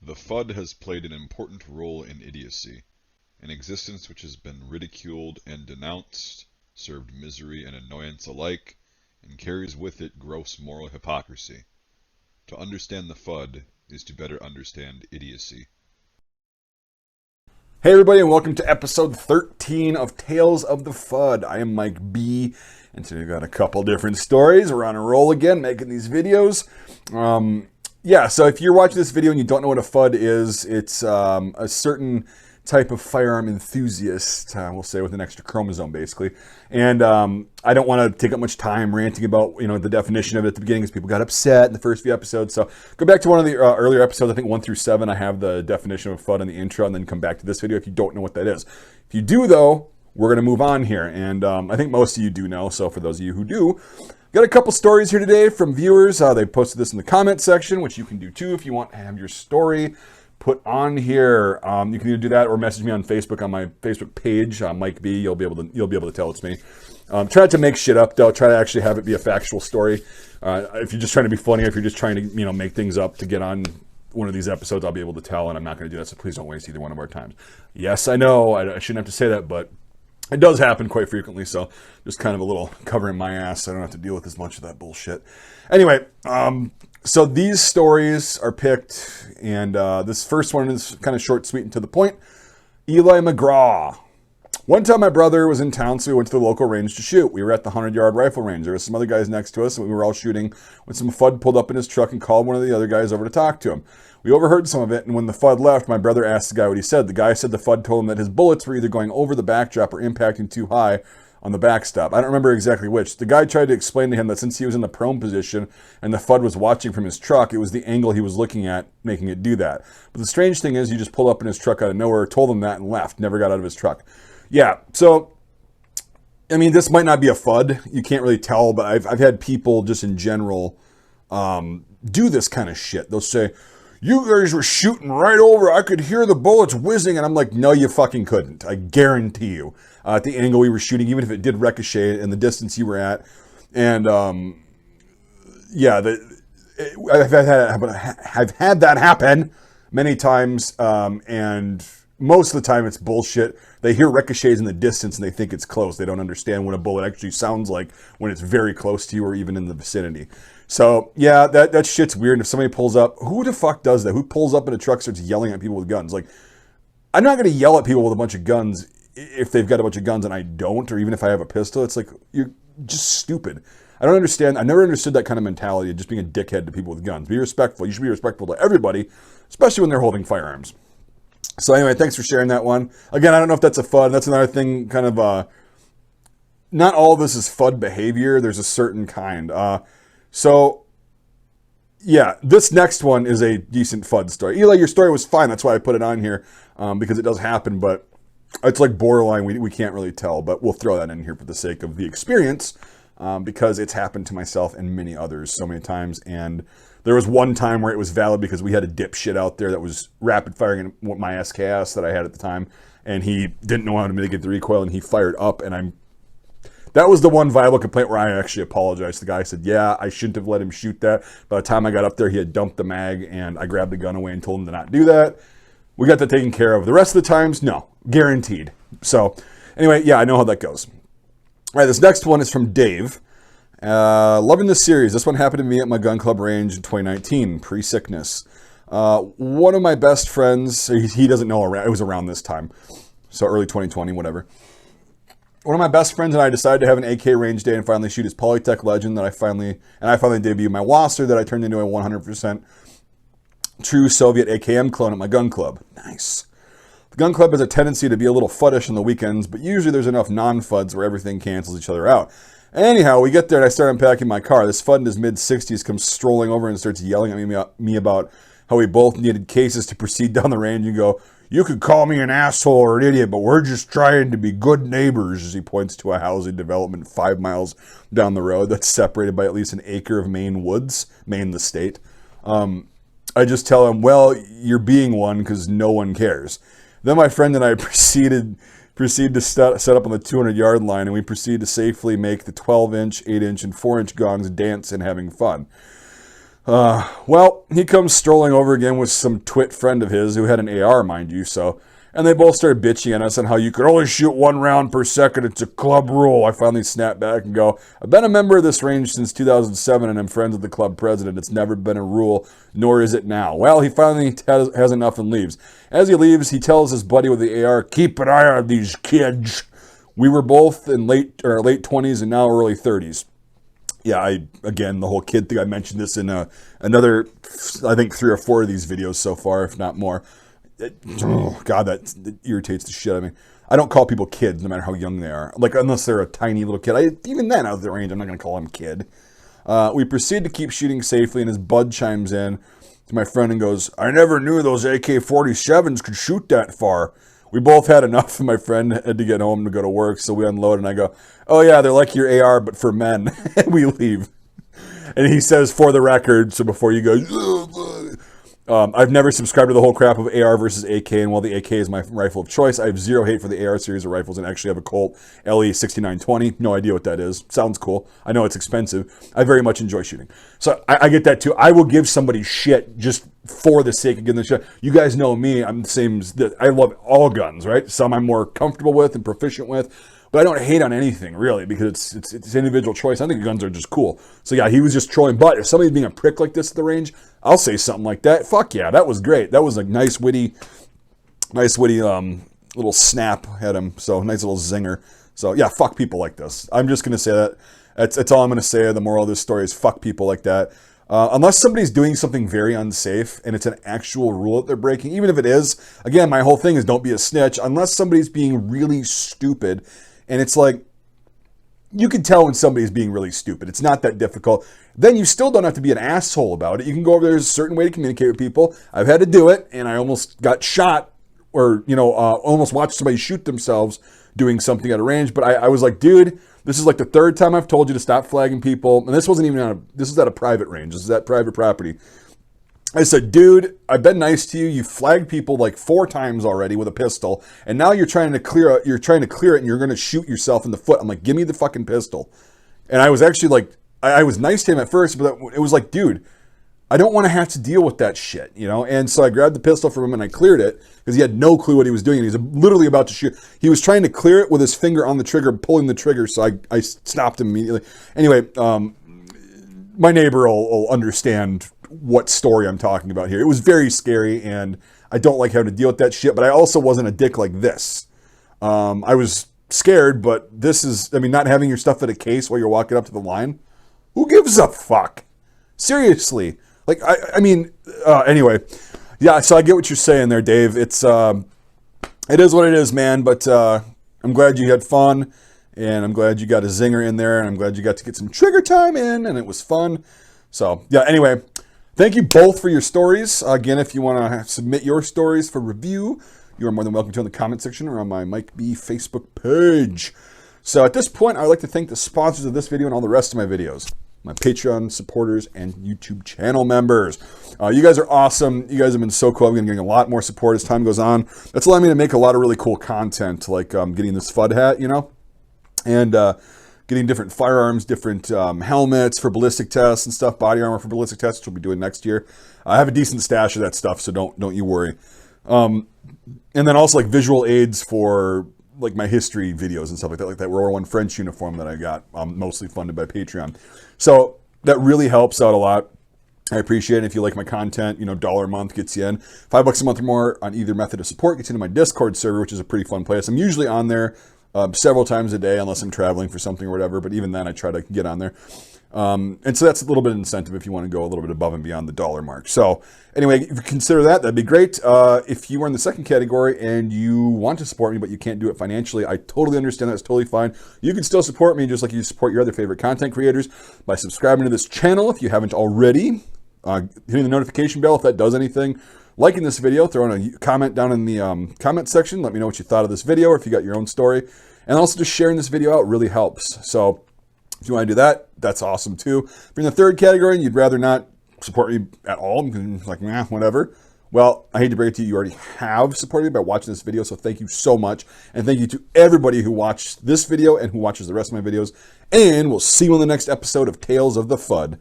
The Fudd has played an important role in idiocy, an existence which has been ridiculed and denounced, served misery and annoyance alike, and carries with it gross moral hypocrisy. To understand the Fudd is to better understand idiocy. Hey everybody, and welcome to episode 13 of Tales of the Fudd. I am Mike B, and today we've got a couple different stories. We're on a roll again, making these videos. So if you're watching this video and you don't know what a Fudd is, it's a certain type of firearm enthusiast, we'll say, with an extra chromosome, basically. And I don't want to take up much time ranting about, the definition of it at the beginning, because people got upset in the first few episodes. So go back to one of the earlier episodes, I think 1 through 7. I have the definition of a Fudd in the intro, and then come back to this video if you don't know what that is. If you do, though, we're going to move on here. And I think most of you do know, so for those of you who do, got a couple stories here today from viewers. They posted this in the comment section, which you can do too if you want to have your story put on here. You can either do that or message me on Facebook on my Facebook page, Mike B. You'll be able to tell it's me. Try not to make shit up though. Try to actually have it be a factual story. If you're just trying to be funny, or if you're just trying to make things up to get on one of these episodes, I'll be able to tell, and I'm not going to do that. So please don't waste either one of our times. Yes, I know I shouldn't have to say that, but it does happen quite frequently. So just kind of a little covering my ass. I don't have to deal with as much of that bullshit. Anyway, so these stories are picked, and this first one is kind of short, sweet, and to the point. Eli McGraw. One time my brother was in town, so we went to the local range to shoot. We were at the 100-yard rifle range. There were some other guys next to us, and we were all shooting when some Fudd pulled up in his truck and called one of the other guys over to talk to him. We overheard some of it, and when the Fudd left, my brother asked the guy what he said. The guy said the Fudd told him that his bullets were either going over the backdrop or impacting too high on the backstop. I don't remember exactly which. The guy tried to explain to him that since he was in the prone position and the Fudd was watching from his truck, it was the angle he was looking at making it do that. But the strange thing is, he just pulled up in his truck out of nowhere, told him that, and left. Never got out of his truck. Yeah, so, this might not be a Fudd. You can't really tell, but I've had people just in general do this kind of shit. They'll say, "You guys were shooting right over. I could hear the bullets whizzing." And I'm like, no, you fucking couldn't. I guarantee you. At the angle we were shooting, even if it did ricochet and the distance you were at. And, I've had that happen many times. And most of the time it's bullshit. They hear ricochets in the distance and they think it's close. They don't understand what a bullet actually sounds like when it's very close to you or even in the vicinity. So, yeah, that shit's weird. And if somebody pulls up, who the fuck does that? Who pulls up in a truck, starts yelling at people with guns? Like, I'm not going to yell at people with a bunch of guns if they've got a bunch of guns and I don't, or even if I have a pistol. It's like, you're just stupid. I don't understand. I never understood that kind of mentality of just being a dickhead to people with guns. Be respectful. You should be respectful to everybody, especially when they're holding firearms. So anyway, thanks for sharing that one. Again, I don't know if that's a Fudd. That's another thing, kind of, not all of this is Fudd behavior. There's a certain kind. This next one is a decent Fudd story. Eli, your story was fine. That's why I put it on here, because it does happen, but it's like borderline. We can't really tell, but we'll throw that in here for the sake of the experience, because it's happened to myself and many others so many times. And there was one time where it was valid because we had a dipshit out there that was rapid firing in my SKS that I had at the time, and he didn't know how to mitigate the recoil, and he fired up, and that was the one viable complaint where I actually apologized. The guy said, yeah, I shouldn't have let him shoot that. By the time I got up there, he had dumped the mag, and I grabbed the gun away and told him to not do that. We got that taken care of. The rest of the times, no, guaranteed. So anyway, yeah, I know how that goes. All right, this next one is from Dave. Loving this series. This one happened to me at my gun club range in 2019, pre-sickness. One of my best friends, he doesn't know, it was around this time, so early 2020, whatever. One of my best friends and I decided to have an AK range day and finally shoot his Polytech Legend I finally debuted my Wasser that I turned into a 100% true Soviet AKM clone at my gun club. Nice. The gun club has a tendency to be a little fuddish on the weekends, but usually there's enough non-Fudds where everything cancels each other out. Anyhow, we get there and I start unpacking my car. This Fudd in his mid-60s comes strolling over and starts yelling at me about how we both needed cases to proceed down the range, and go, "You could call me an asshole or an idiot, but we're just trying to be good neighbors," as he points to a housing development 5 miles down the road that's separated by at least an acre of Maine woods, Maine the state. I just tell him, well, you're being one because no one cares. Then my friend and I proceed to set up on the 200-yard line, and we proceed to safely make the 12-inch, 8-inch, and 4-inch gongs dance and having fun. Well, he comes strolling over again with some twit friend of his who had an AR, mind you, so. And they both started bitching at us on how you could only shoot 1 round per second. It's a club rule. I finally snap back and go, I've been a member of this range since 2007 and I'm friends with the club president. It's never been a rule, nor is it now. Well, he finally has enough and leaves. As he leaves, he tells his buddy with the AR, keep an eye on these kids. We were both in late 20s and now early 30s. Yeah, again, the whole kid thing, I mentioned this in another, I think 3 or 4 of these videos so far, if not more. Oh, God, that irritates the shit out of me. I don't call people kids no matter how young they are. Like, unless they're a tiny little kid. Even then, out of the range, I'm not going to call them kid. We proceed to keep shooting safely, and his bud chimes in to my friend and goes, I never knew those AK-47s could shoot that far. We both had enough, and my friend had to get home to go to work, so we unload, and I go, oh yeah, they're like your AR, but for men. And we leave. And he says, for the record, so before you go, I've never subscribed to the whole crap of AR versus AK, and while the AK is my rifle of choice, I have zero hate for the AR series of rifles and actually have a Colt LE 6920. No idea what that is. Sounds cool. I know it's expensive. I very much enjoy shooting. So I get that too. I will give somebody shit just for the sake of giving them shit. You guys know me. I'm the same. I love all guns, right? Some I'm more comfortable with and proficient with. But I don't hate on anything, really, because it's individual choice. I think guns are just cool. So, yeah, he was just trolling. But if somebody's being a prick like this at the range, I'll say something like that. Fuck yeah, that was great. That was a nice, witty little snap at him. So, nice little zinger. So, yeah, fuck people like this. I'm just going to say that. That's all I'm going to say. The moral of this story is fuck people like that. Unless somebody's doing something very unsafe and it's an actual rule that they're breaking, even if it is, again, my whole thing is don't be a snitch. Unless somebody's being really stupid. And it's like, you can tell when somebody's being really stupid. It's not that difficult. Then you still don't have to be an asshole about it. You can go over there. There's a certain way to communicate with people. I've had to do it, and I almost got shot or, almost watched somebody shoot themselves doing something at a range. But I was like, dude, this is like the 3rd time I've told you to stop flagging people. And this wasn't even this is at a private range. This is at private property. I said, dude, I've been nice to you. You flagged people like 4 times already with a pistol, and now you're trying to clear it, and you're going to shoot yourself in the foot. I'm like, give me the fucking pistol. And I was actually like, I was nice to him at first, but it was like, dude, I don't want to have to deal with that shit, And so I grabbed the pistol from him and I cleared it because he had no clue what he was doing. He was literally about to shoot. He was trying to clear it with his finger on the trigger, pulling the trigger. So I stopped him immediately. Anyway, my neighbor will understand what story I'm talking about here. It was very scary, and I don't like having to deal with that shit, but I also wasn't a dick like this. I was scared, but this is, not having your stuff in a case while you're walking up to the line. Who gives a fuck? Seriously. Like, anyway. Yeah, so I get what you're saying there, Dave. It is what it is, man, but I'm glad you had fun, and I'm glad you got a zinger in there, and I'm glad you got to get some trigger time in, and it was fun. So, yeah, anyway, thank you both for your stories. Again, if you want to submit your stories for review, you are more than welcome to in the comment section or on my Mike B Facebook page. So at this point, I'd like to thank the sponsors of this video and all the rest of my videos. My Patreon supporters and YouTube channel members. You guys are awesome. You guys have been so cool. I'm getting a lot more support as time goes on. That's allowing me to make a lot of really cool content, like getting this Fudd hat, and getting different firearms, different helmets for ballistic tests and stuff, body armor for ballistic tests, which we'll be doing next year. I have a decent stash of that stuff, so don't you worry. And then also like visual aids for like my history videos and stuff like that World War I French uniform that I got, mostly funded by Patreon. So that really helps out a lot. I appreciate it. If you like my content, $1 a month gets you in. $5 a month or more on either method of support gets you into my Discord server, which is a pretty fun place. I'm usually on there several times a day, unless I'm traveling for something or whatever. But even then, I try to get on there. And so that's a little bit of incentive if you want to go a little bit above and beyond the $1 mark. So anyway, if you consider that, that'd be great. If you are in the second category and you want to support me, but you can't do it financially, I totally understand. That's totally fine. You can still support me just like you support your other favorite content creators by subscribing to this channel if you haven't already, hitting the notification bell if that does anything, liking this video, throwing a comment down in the comment section. Let me know what you thought of this video or if you got your own story. And also just sharing this video out really helps. So if you want to do that, that's awesome too. If you're in the third category and you'd rather not support me at all, like, whatever. Well, I hate to break it to you, you already have supported me by watching this video, so thank you so much. And thank you to everybody who watched this video and who watches the rest of my videos. And we'll see you in the next episode of Tales of the Fudd.